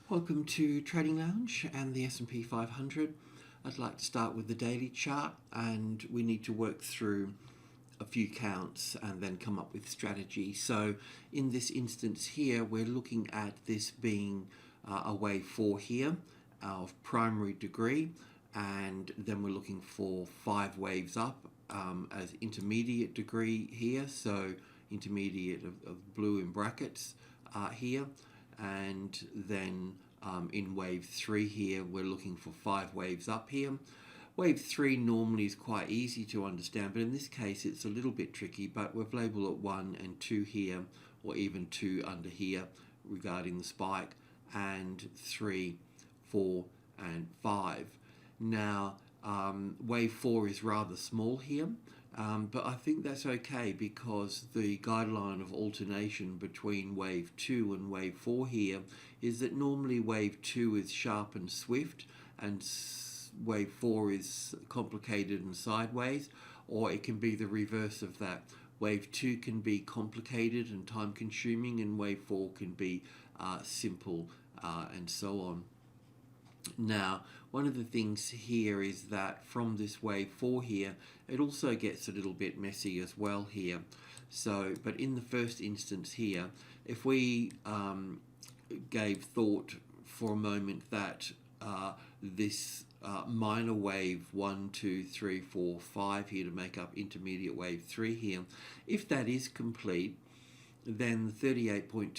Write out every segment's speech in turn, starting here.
Welcome to Trading Lounge and the S&P 500. I'd like to start with the daily chart, and we need to work through a few counts and then come up with strategy. So in this instance here, we're looking at this being a wave 4 here of primary degree, and then we're looking for 5 waves up as intermediate degree here, so intermediate of blue in brackets here. And then in wave 3 here, we're looking for 5 waves up here. Wave 3 normally is quite easy to understand, but in this case it's a little bit tricky, but we've labelled it 1 and 2 here, or even 2 under here regarding the spike, and 3, 4 and 5. Now wave 4 is rather small here, but I think that's okay because the guideline of alternation between wave 2 and wave 4 here is that normally wave 2 is sharp and swift, and wave 4 is complicated and sideways, or it can be the reverse of that. Wave 2 can be complicated and time consuming, and wave 4 can be simple and so on. Now, one of the things here is that from this wave 4 here, it also gets a little bit messy as well here. So, but in the first instance here, if we gave thought for a moment that this minor wave 1, 2, 3, 4, 5 here to make up intermediate wave 3 here, if that is complete, then the 38.2%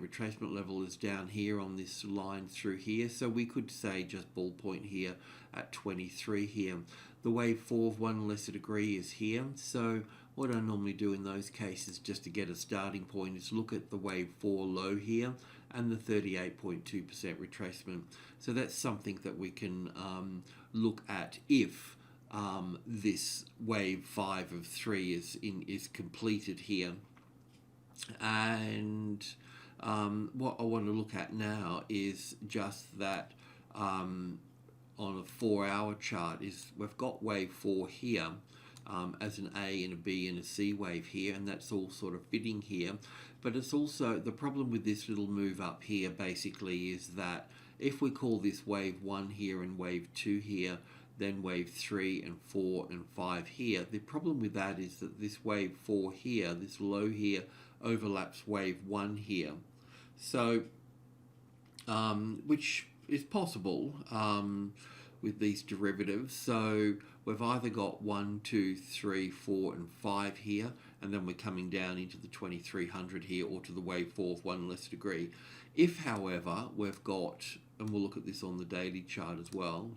retracement level is down here on this line through here. So we could say just ballpoint here at 23 here. The wave 4 of 1 lesser degree is here. So what I normally do in those cases, just to get a starting point, is look at the wave 4 low here and the 38.2% retracement. So that's something that we can look at if this wave 5 of 3 is completed here. And what I want to look at now is just that on a 4-hour chart is we've got wave 4 here as an A and a B and a C wave here, and that's all sort of fitting here. But it's also, the problem with this little move up here basically is that if we call this wave 1 here and wave 2 here, then wave 3 and 4 and 5 here, the problem with that is that this wave 4 here, this low here, overlaps wave 1 here. So, which is possible with these derivatives. So we've either got 1, 2, 3, 4 and 5 here, and then we're coming down into the 2300 here, or to the wave 4 of 1 less degree. If, however, we've got, and we'll look at this on the daily chart as well,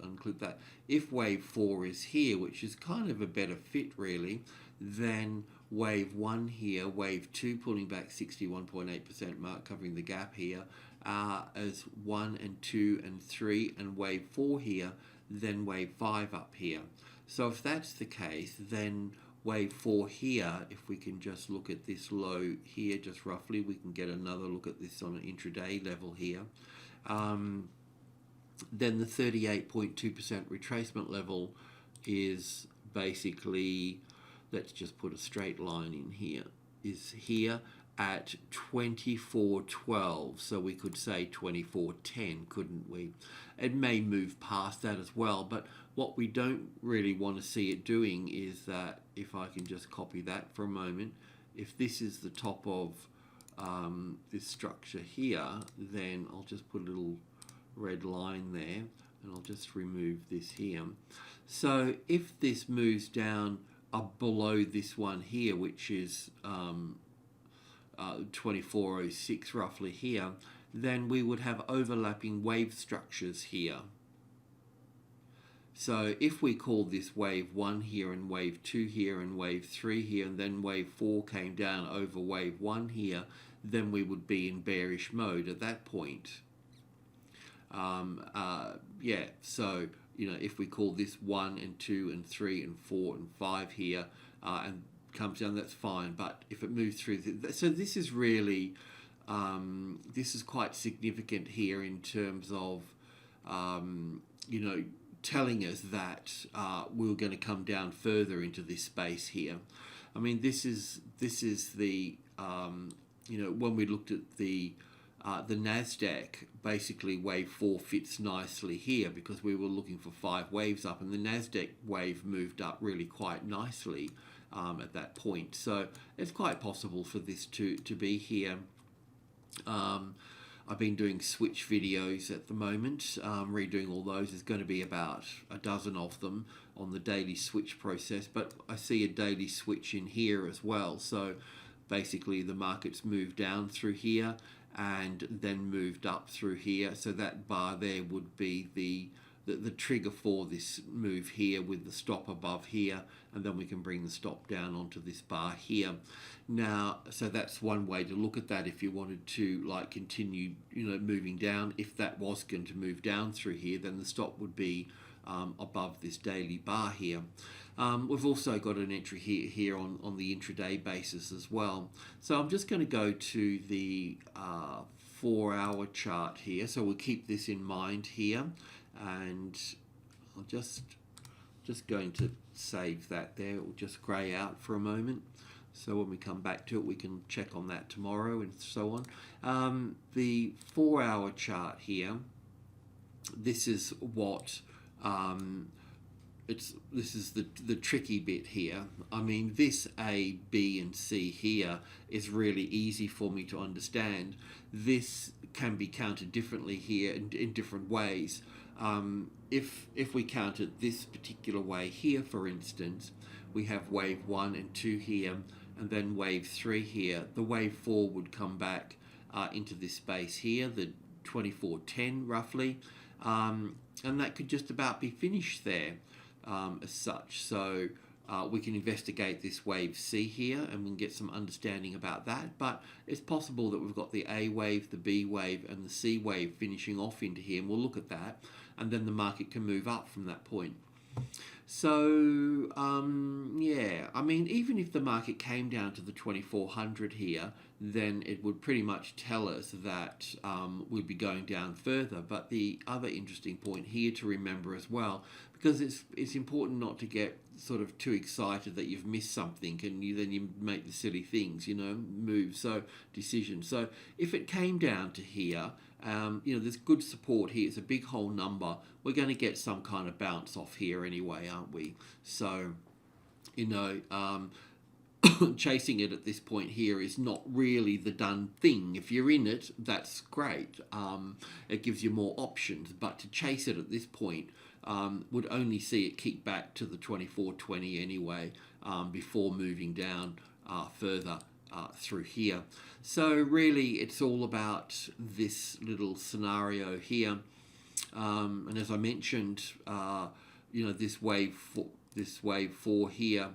unclick that, if wave 4 is here, which is kind of a better fit really, then wave 1 here, wave 2 pulling back 61.8% mark, covering the gap here, as 1 and 2 and 3, and wave 4 here, then wave 5 up here. So if that's the case, then wave 4 here, if we can just look at this low here just roughly, we can get another look at this on an intraday level here. Then the 38.2% retracement level is basically, let's just put a straight line in here, is here at 2412. So we could say 2410, couldn't we? It may move past that as well, but what we don't really want to see it doing is that, if I can just copy that for a moment, if this is the top of this structure here, then I'll just put a little red line there, and I'll just remove this here. So if this moves down below this one here, which is 2406 roughly here, then we would have overlapping wave structures here. So if we call this wave 1 here and wave 2 here and wave 3 here, and then wave 4 came down over wave 1 here, then we would be in bearish mode at that point. Yeah, so, you know, if we call this 1 and 2 and 3 and 4 and 5 here, and comes down, that's fine. But if it moves through, so this is really, this is quite significant here in terms of, you know, telling us that we're going to come down further into this space here. I mean, this is the, you know, when we looked at the the NASDAQ, basically wave 4 fits nicely here because we were looking for 5 waves up, and the NASDAQ wave moved up really quite nicely at that point. So it's quite possible for this to be here. I've been doing switch videos at the moment, redoing all those. There's going to be about a dozen of them on the daily switch process, but I see a daily switch in here as well. So basically the market's moved down through here and then moved up through here. So that bar there would be the trigger for this move here, with the stop above here, and then we can bring the stop down onto this bar here. Now, so that's one way to look at that if you wanted to like continue, moving down. If that was going to move down through here, then the stop would be above this daily bar here. We've also got an entry here on the intraday basis as well. So I'm just going to go to the 4-hour chart here. So we'll keep this in mind here, and I'll just going to save that there. It will just grey out for a moment. So when we come back to it, we can check on that tomorrow and so on. The 4-hour chart here, this is what this is the tricky bit here. I mean, this A, B, and C here is really easy for me to understand. This can be counted differently here in different ways. If we count it this particular way here, for instance, we have wave 1 and 2 here, and then wave 3 here. The wave 4 would come back into this space here, the 2410 roughly, and that could just about be finished there as such. So we can investigate this wave C here, and we can get some understanding about that. But it's possible that we've got the A wave, the B wave, and the C wave finishing off into here, and we'll look at that, and then the market can move up from that point. So yeah, I mean, even if the market came down to the 2400 here, then it would pretty much tell us that we'd be going down further. But the other interesting point here to remember as well, because it's important not to get sort of too excited that you've missed something, and then you make the silly things, moves, so decisions. So if it came down to here, there's good support here. It's a big whole number. We're going to get some kind of bounce off here anyway, aren't we? So, chasing it at this point here is not really the done thing. If you're in it, that's great. It gives you more options. But to chase it at this point would only see it kick back to the 2420 anyway, before moving down further through here. So really it's all about this little scenario here, and as I mentioned, this wave 4 here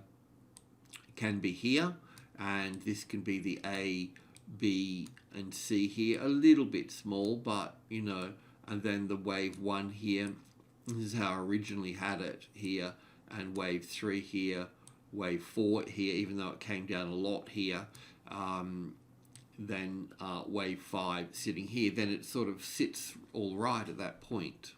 can be here, and this can be the A, B, and C here, a little bit small, but and then the wave 1 here, this is how I originally had it here, and wave 3 here, wave 4 here, even though it came down a lot here, then wave 5 sitting here, then it sort of sits all right at that point.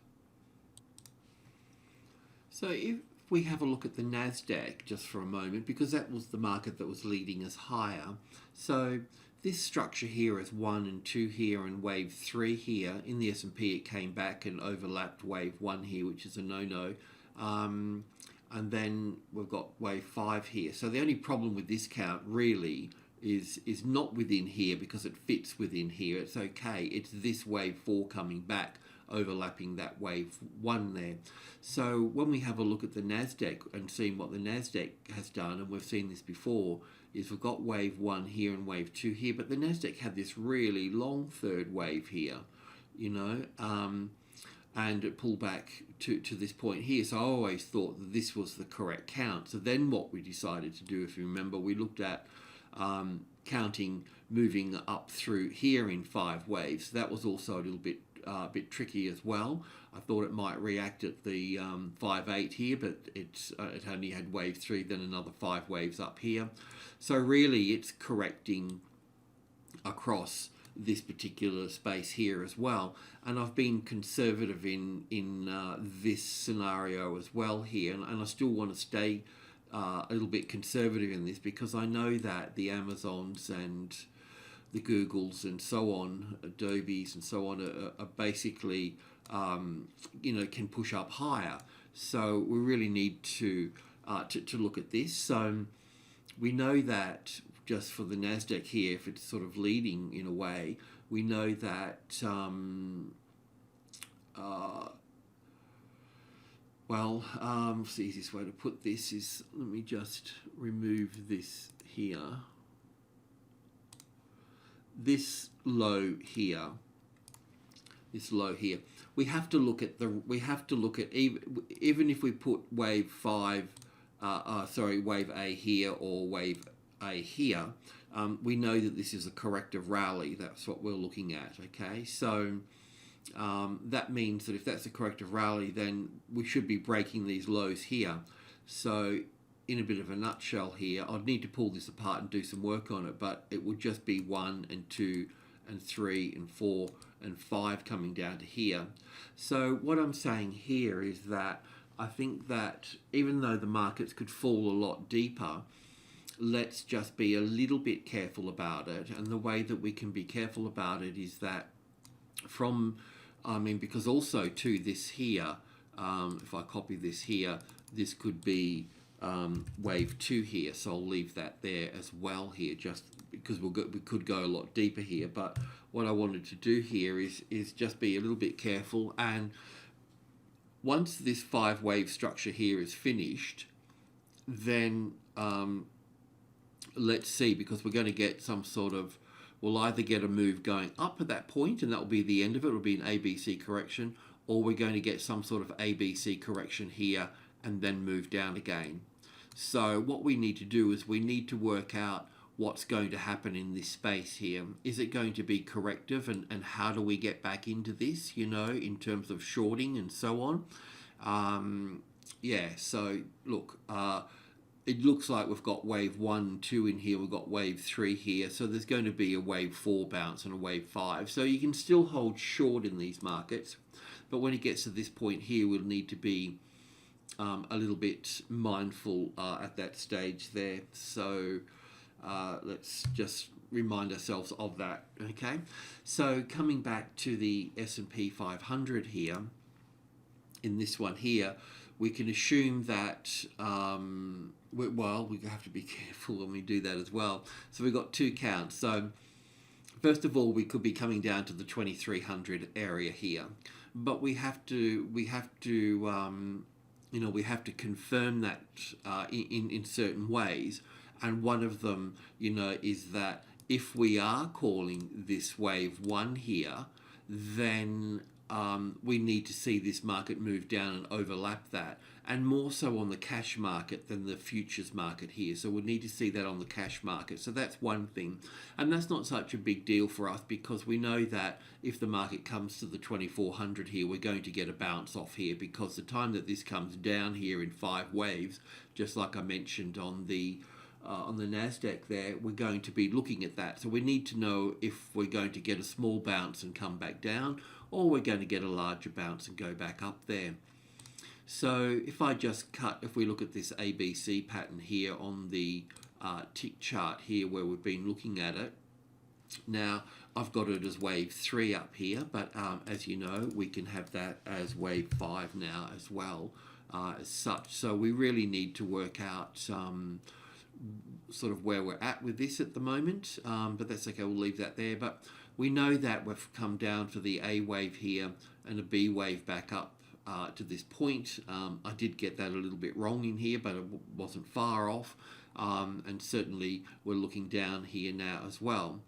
So if we have a look at the NASDAQ just for a moment, because that was the market that was leading us higher. So this structure here is 1 and 2 here and wave 3 here. In the S&P it came back and overlapped wave 1 here, which is a no-no. And then we've got wave 5 here. So the only problem with this count really is not within here, because it fits within here. It's okay. It's this wave 4 coming back, overlapping that wave 1 there. So when we have a look at the NASDAQ and seeing what the NASDAQ has done, and we've seen this before, is we've got wave 1 here and wave 2 here, but the NASDAQ had this really long third wave here, and it pulled back to this point here. So I always thought that this was the correct count. So then what we decided to do, if you remember, we looked at counting moving up through here in 5 waves. That was also a little bit tricky as well. I thought it might react at the 5-8 here, but it only had wave 3, then another 5 waves up here. So really it's correcting across this particular space here as well, and I've been conservative in this scenario as well here, and I still want to stay a little bit conservative in this, because I know that the Amazons and the Googles and so on, Adobes and so on, are basically, can push up higher. So we really need to look at this. So we know that just for the Nasdaq here, if it's sort of leading in a way, we know that the easiest way to put this is, let me just remove this here. This low here. We have to look at even if we put wave 5, wave A here or wave A here, we know that this is a corrective rally. That's what we're looking at, okay? So that means that if that's a corrective rally, then we should be breaking these lows here. So in a bit of a nutshell here, I'd need to pull this apart and do some work on it, but it would just be 1 and 2 and 3 and 4 and 5 coming down to here. So what I'm saying here is that I think that even though the markets could fall a lot deeper, let's just be a little bit careful about it. And the way that we can be careful about it is that because also too this here, if I copy this here, this could be wave 2 here, so I'll leave that there as well here, just because we could go a lot deeper here. But what I wanted to do here is just be a little bit careful, and once this 5 wave structure here is finished, then let's see, because we're going to get some sort of, we'll either get a move going up at that point, and that will be the end of it, it'll be an ABC correction, or we're going to get some sort of ABC correction here and then move down again. So what we need to do is we need to work out what's going to happen in this space here. Is it going to be corrective, and how do we get back into this, in terms of shorting and so on? So look, it looks like we've got wave 1 and 2 in here, we've got wave 3 here, so there's going to be a wave 4 bounce and a wave 5. So you can still hold short in these markets, but when it gets to this point here, we'll need to be a little bit mindful at that stage there. So let's just remind ourselves of that, okay? So coming back to the S&P 500 here, in this one here, we can assume that, we have to be careful when we do that as well. So we've got 2 counts. So first of all, we could be coming down to the 2300 area here, but we have to confirm that in certain ways. And one of them, is that if we are calling this wave 1 here, then we need to see this market move down and overlap that, and more so on the cash market than the futures market here. So we need to see that on the cash market. So that's one thing, and that's not such a big deal for us, because we know that if the market comes to the 2400 here, we're going to get a bounce off here, because the time that this comes down here in 5 waves, just like I mentioned on the Nasdaq there, we're going to be looking at that. So we need to know if we're going to get a small bounce and come back down, or we're going to get a larger bounce and go back up there. So if we look at this ABC pattern here on the tick chart here where we've been looking at it, now I've got it as wave 3 up here, but as you know, we can have that as wave 5 now as well, as such. So we really need to work out sort of where we're at with this at the moment, but that's okay, we'll leave that there. But we know that we've come down for the A wave here and a B wave back up to this point. I did get that a little bit wrong in here, but it wasn't far off, and certainly we're looking down here now as well.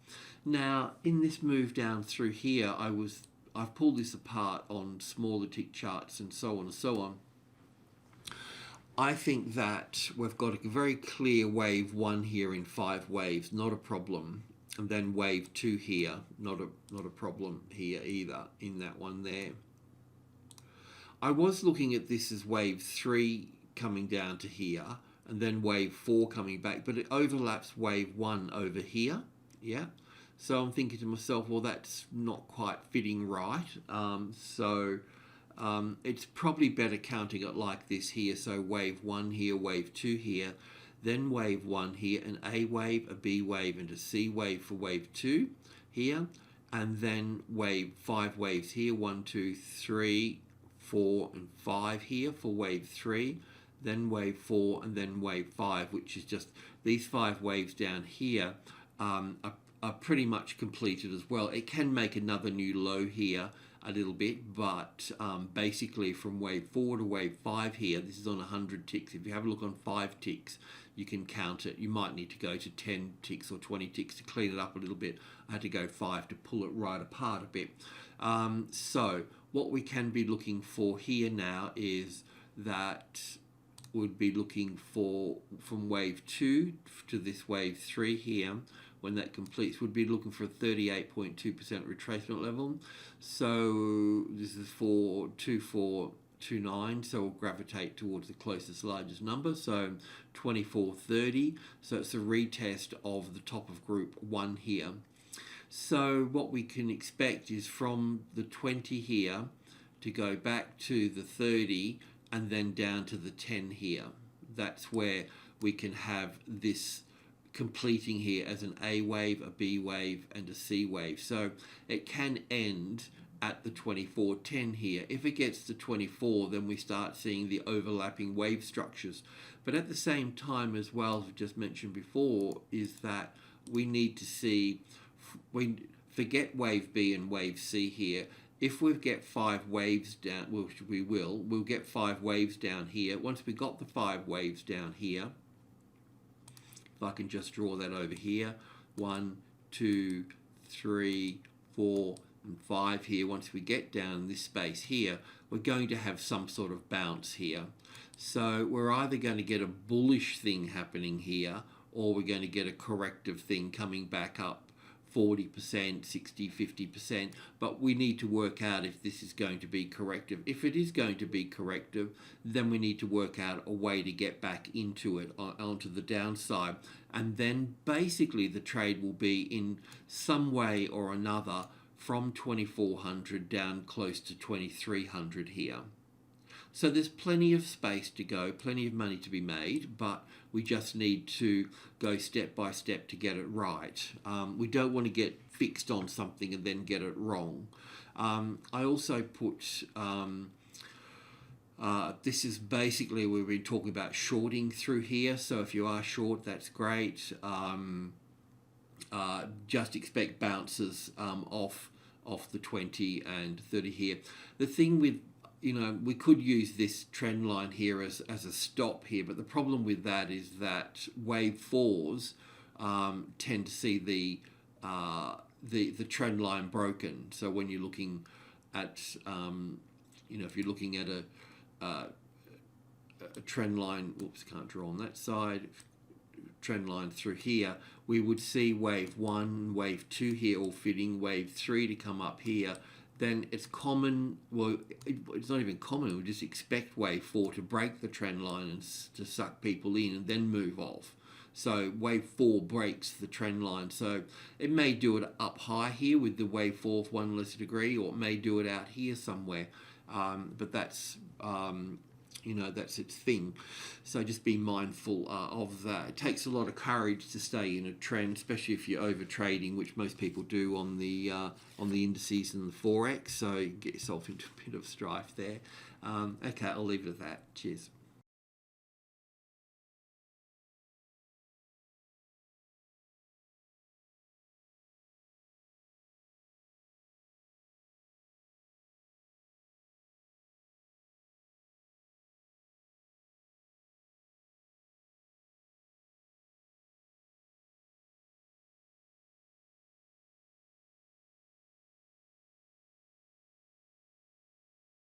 Now in this move down through here, I've pulled this apart on smaller tick charts and so on and so on. I think that we've got a very clear wave 1 here in 5 waves, not a problem. And then wave 2 here, not a problem here either, in that one there. I was looking at this as wave 3 coming down to here, and then wave 4 coming back, but it overlaps wave 1 over here, yeah? So I'm thinking to myself, well, that's not quite fitting right. It's probably better counting it like this here. So wave 1 here, wave 2 here. then wave 1 here, an A wave, a B wave, and a C wave for wave 2 here, and then 5 waves here, 1, 2, 3, 4, and 5 here for wave 3, then wave 4, and then wave 5, which is just these 5 waves down here are pretty much completed as well. It can make another new low here a little bit, but basically from wave 4 to wave 5 here, this is on 100 ticks. If you have a look on 5 ticks, you can count it. You might need to go to 10 ticks or 20 ticks to clean it up a little bit. I had to go 5 to pull it right apart a bit. So what we can be looking for here now is that would be looking for from wave 2 to this wave 3 here. When that completes, would be looking for a 38.2% retracement level. So this is 2429, so we'll gravitate towards the closest largest number, so 2430. So it's a retest of the top of group 1 here. So what we can expect is from the 20 here to go back to the 30 and then down to the 10 here. That's where we can have this completing here as an A wave, a B wave, and a C wave. So it can end at the 2410 here. If it gets to 24, then we start seeing the overlapping wave structures. But at the same time as well, as we just mentioned before, is that we need to see, we forget wave B and wave C here. If we get 5 waves down, which we will, we'll get 5 waves down here. Once we got the 5 waves down here, if I can just draw that over here, 1, 2, 3, 4, and 5 here. Once we get down this space here, we're going to have some sort of bounce here. So we're either going to get a bullish thing happening here, or we're going to get a corrective thing coming back up 40%, 60, 50%, but we need to work out if this is going to be corrective. If it is going to be corrective, then we need to work out a way to get back into it, onto the downside, and then basically the trade will be in some way or another from 2400 down close to 2300 here. So there's plenty of space to go, plenty of money to be made, but we just need to go step by step to get it right. We don't want to get fixed on something and then get it wrong. I also put, this is basically, we've been talking about shorting through here. So if you are short, that's great. Just expect bounces off the 20 and 30 here. The thing with, we could use this trend line here as a stop here, but the problem with that is that wave 4s tend to see the trend line broken. So when you're looking at, if you're looking at a trend line, oops, can't draw on that side, trend line through here, we would see wave 1, wave 2 here all fitting, wave 3 to come up here. Then it's common, well, it's not even common, we just expect wave 4 to break the trend line and to suck people in and then move off. So wave 4 breaks the trend line. So it may do it up high here with the wave 4 of 1 less degree, or it may do it out here somewhere. But that's, that's its thing. So just be mindful of that. It takes a lot of courage to stay in a trend, especially if you're over trading, which most people do on the indices and the forex. So you get yourself into a bit of strife there. Okay, I'll leave it at that. Cheers.